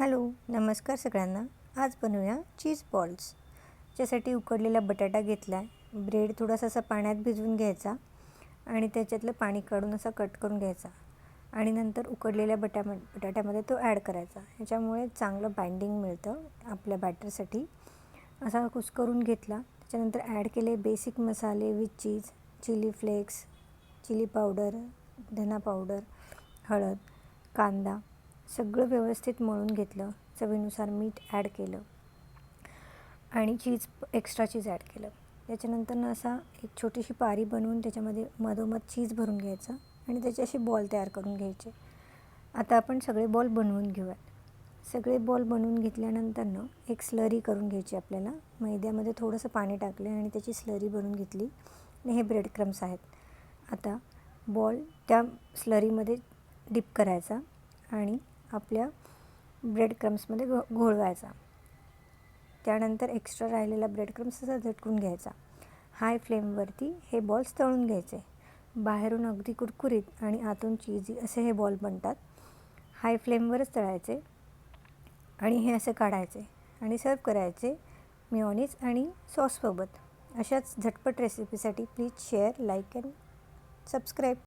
Hello, नमस्कार सगळ्यांना. आज बनवूया चीज बॉल्स. त्याच्यासाठी उकडलेला बटाटा घेतला आहे. ब्रेड थोडासा असा पाण्यात भिजवून घ्यायचा आणि त्याच्यातलं पाणी काढून असा कट करून घ्यायचा आणि नंतर उकडलेल्या बटाट्यामध्ये तो ॲड करायचा. ह्याच्यामुळे चांगलं बाइंडिंग मिळतं आपल्या बॅटरसाठी. असा कुस्करून घेतला. त्याच्यानंतर ॲड केले बेसिक मसाले with cheese, chilli flakes, chilli powder, धना पावडर, हळद, कांदा सगळं व्यवस्थित मळून घेतलं. चवीनुसार मीठ ॲड केलं आणि एक्स्ट्रा चीज ॲड केलं. त्याच्यानंतर असा एक छोटीशी पारी बनवून त्याच्यामध्ये मधोमध चीज भरून घ्यायचं आणि त्याचे असे बॉल तयार करून घ्यायचे. आता आपण सगळे बॉल बनवून घेऊयात. सगळे बॉल बनवून घेतल्यानंतर एक स्लरी करून घ्यायची आपल्याला. मैद्यामध्ये थोडंसं पाणी टाकलं आणि त्याची स्लरी बनवून घेतली आणि हे ब्रेड क्रम्स आहेत. आता बॉल त्या स्लरीमध्ये डिप करायचा आणि आपल्या ब्रेड क्रम्समध्ये घोळवायचा. त्यानंतर एक्स्ट्रा राहिलेला ब्रेड क्रम्स असा झटकून घ्यायचा. हाय फ्लेमवरती हे बॉल्स तळून घ्यायचे. बाहेरून अगदी कुरकुरीत आणि आतून चीजी असे हे बॉल बनतात. हाय फ्लेमवरच तळायचे आणि हे असे काढायचे आणि सर्व करायचे मेयोनीज आणि सॉससोबत. अशाच झटपट रेसिपीसाठी please share, like and subscribe.